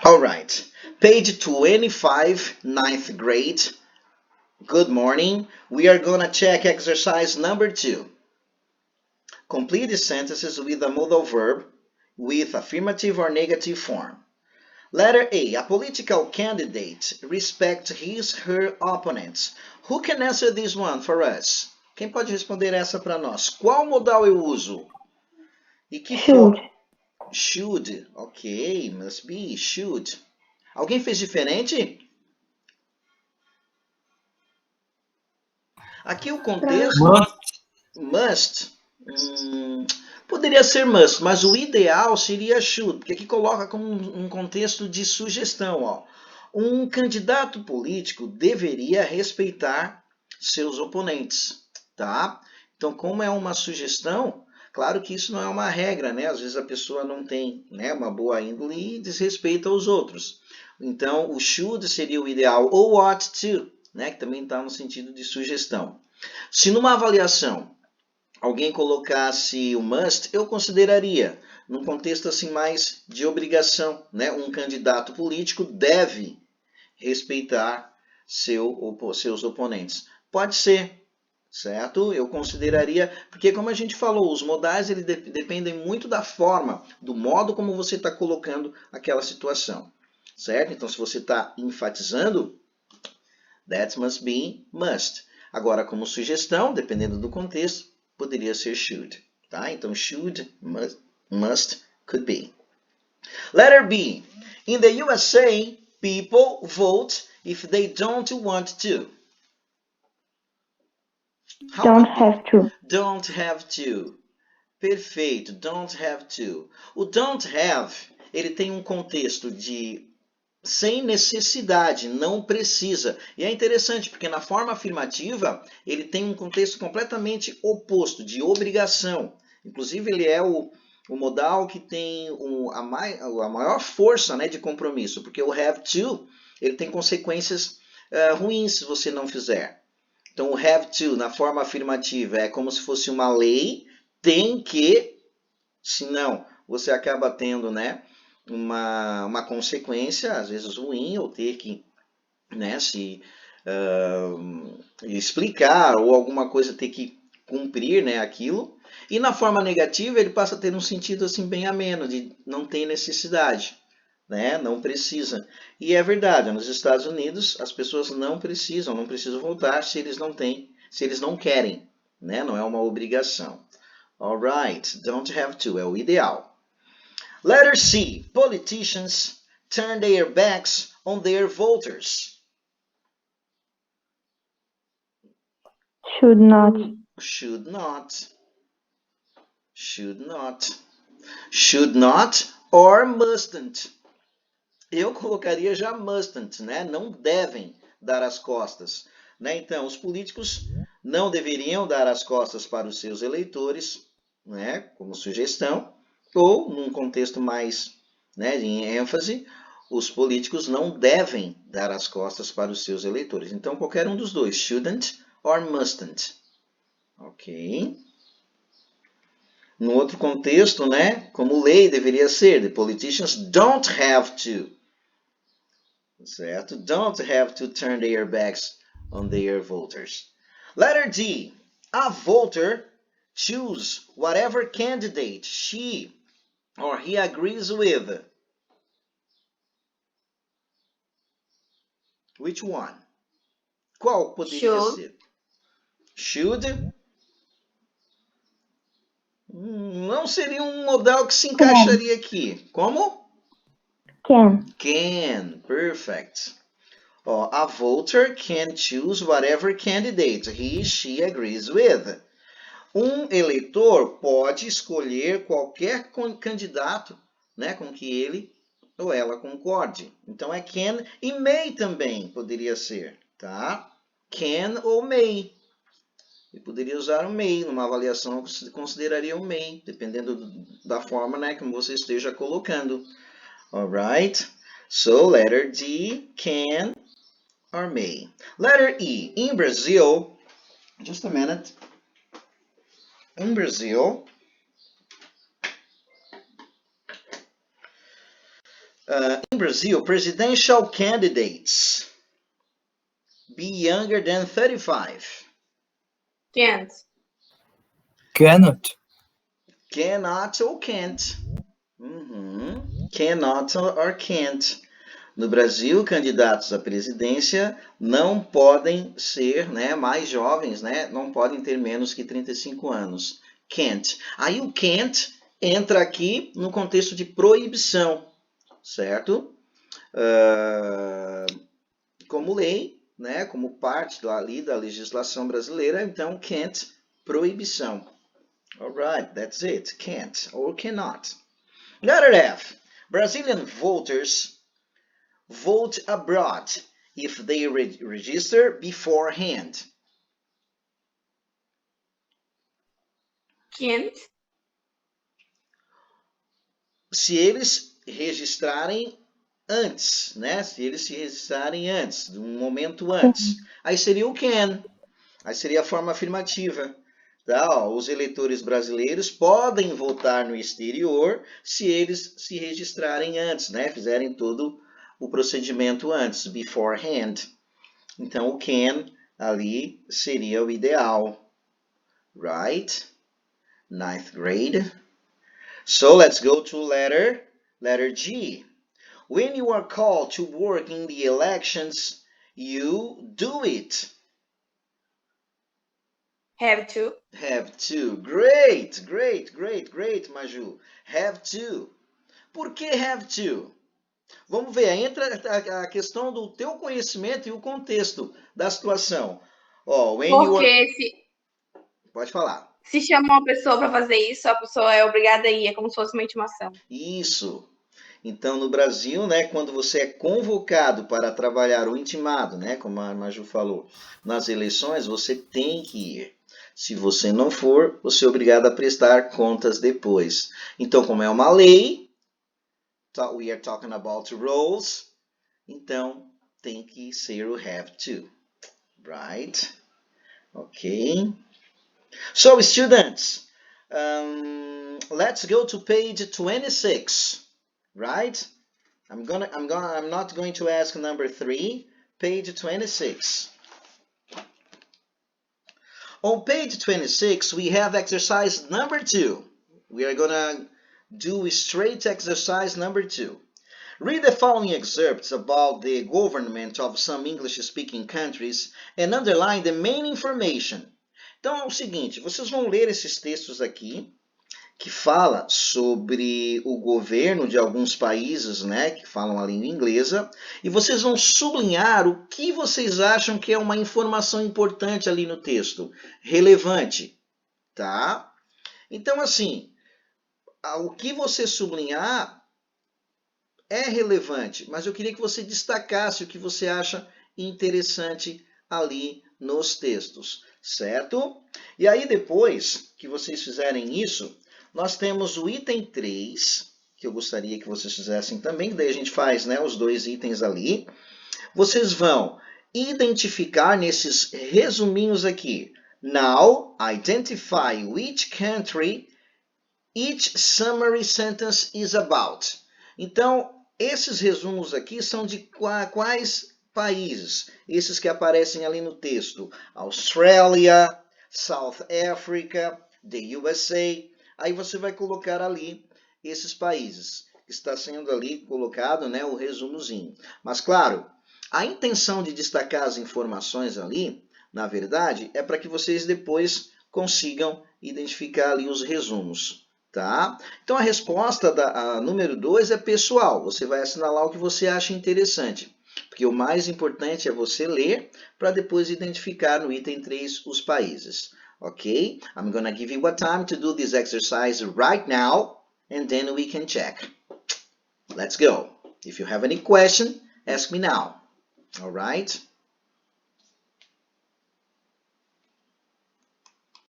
All right. Page 25, ninth grade. Good morning. We are going to check exercise number 2. Complete the sentences with a modal verb with affirmative or negative form. Letter A. A political candidate respects her opponents. Who can answer this one for us? Quem pode responder essa para nós? Qual modal eu uso? E que Should. Should. Ok, must be. Should. Alguém fez diferente? Aqui o contexto must. Poderia ser must, mas o ideal seria should, porque aqui coloca como um contexto de sugestão. Ó. Um candidato político deveria respeitar seus oponentes, tá? Então, como é uma sugestão, claro que isso não é uma regra, né? Às vezes a pessoa não tem, né, uma boa índole e desrespeita os outros. Então, o should seria o ideal, ou ought to, né, que também está no sentido de sugestão. Se numa avaliação alguém colocasse o must, eu consideraria, num contexto assim mais de obrigação, né? Um candidato político deve respeitar seus oponentes. Pode ser, certo? Eu consideraria, porque como a gente falou, os modais eles dependem muito da forma, do modo como você está colocando aquela situação, certo? Então, se você está enfatizando, that must be must. Agora, como sugestão, dependendo do contexto, poderia ser should. Tá? Então, should, must, could be. Letter B. In the USA, people vote if they don't want to. Don't have to. Don't have to. Perfeito, don't have to. O don't have, ele tem um contexto de sem necessidade, não precisa. E é interessante, porque na forma afirmativa, ele tem um contexto completamente oposto, de obrigação. Inclusive, ele é o modal que tem a maior força, né, de compromisso, porque o have to, ele tem consequências ruins se você não fizer. Então, o have to, na forma afirmativa, é como se fosse uma lei, tem que, senão você acaba tendo, né, uma consequência, às vezes ruim, ou ter que, né, se explicar, ou alguma coisa ter que cumprir, né, aquilo. E na forma negativa, ele passa a ter um sentido assim bem ameno, de não tem necessidade, né, não precisa. E é verdade, nos Estados Unidos, as pessoas não precisam votar se eles não têm, se eles não querem, né, não é uma obrigação. Alright, don't have to, é o ideal. Letter C. Politicians turn their backs on their voters. Should not. Should not. Should not. Should not or mustn't. Eu colocaria já mustn't, né? Não devem dar as costas. Né? Então, os políticos não deveriam dar as costas para os seus eleitores, né? Como sugestão, ou num contexto mais, né, de ênfase, os políticos não devem dar as costas para os seus eleitores. Então, qualquer um dos dois, shouldn't or mustn't. Ok? No outro contexto, né, como lei deveria ser, the politicians don't have to. Certo? Don't have to turn their backs on their voters. Letter D. A voter choose whatever candidate she or he agrees with. Which one? Qual poderia ser? Should? Não seria um modal que se encaixaria aqui. Como? Can. Can. Perfect. A voter can choose whatever candidate she agrees with. Um eleitor pode escolher qualquer candidato, né, com que ele ou ela concorde. Então é can e may também poderia ser, tá? Can ou may. E poderia usar o may numa avaliação, você consideraria o may, dependendo da forma, né, como você esteja colocando. Alright? So letter D, can or may. Letter E, in Brazil, just a minute. In Brazil, In Brazil, presidential candidates be younger than 35. Can't. Cannot. Cannot ou can't. Cannot or can't. No Brasil, candidatos à presidência não podem ser, né, mais jovens, né, não podem ter menos que 35 anos. Can't. Aí o can't entra aqui no contexto de proibição, certo? Como lei, né, como parte ali da legislação brasileira, então can't, proibição. Alright, that's it. Can't or cannot. Letter F. Brazilian voters vote abroad if they register beforehand. Can't. Se eles registrarem antes, né? Se eles se registrarem antes, de um momento antes. Aí seria o can. Aí seria a forma afirmativa. Tá? Ó, os eleitores brasileiros podem votar no exterior se eles se registrarem antes, né? Fizerem todo o procedimento antes, beforehand. Então, o can ali seria o ideal. Right? 9th grade. So, let's go to letter G. When you are called to work in the elections, you do it. Have to. Have to. Great, Maju. Have to. Por que have to? Vamos ver, entra a questão do teu conhecimento e o contexto da situação. Ó, Porque Pode falar. Se chama uma pessoa para fazer isso, a pessoa é obrigada a ir, é como se fosse uma intimação. Isso. Então, no Brasil, né, quando você é convocado para trabalhar ou intimado, né, como a Maju falou, nas eleições, você tem que ir. Se você não for, você é obrigado a prestar contas depois. Então, como é uma lei, we are talking about rules, então tem que ser o have to, right? Ok. So, students, let's go to page 26. Right? I'm not going to ask number 3, page 26. On page 26, we have exercise number 2. We are gonna do straight exercise number 2. Read the following excerpts about the government of some English-speaking countries and underline the main information. Então é o seguinte, vocês vão ler esses textos aqui, que fala sobre o governo de alguns países, né, que falam a língua inglesa, e vocês vão sublinhar o que vocês acham que é uma informação importante ali no texto, relevante, tá? Então, assim, o que você sublinhar é relevante, mas eu queria que você destacasse o que você acha interessante ali nos textos, certo? E aí, depois que vocês fizerem isso, nós temos o item 3, que eu gostaria que vocês fizessem também, que daí a gente faz, né, os 2 itens ali. Vocês vão identificar nesses resuminhos aqui. Now, identify which country each summary sentence is about. Então, esses resumos aqui são de quais países? Esses que aparecem ali no texto. Australia, South Africa, the USA. Aí você vai colocar ali esses países. Está sendo ali colocado, né, o resumozinho. Mas, claro, a intenção de destacar as informações ali, na verdade, é para que vocês depois consigam identificar ali os resumos. Tá? Então, a resposta a número 2 é pessoal. Você vai assinalar o que você acha interessante. Porque o mais importante é você ler para depois identificar no item 3 os países. Okay, I'm going to give you a time to do this exercise right now, and then we can check. Let's go. If you have any question, ask me now. All right?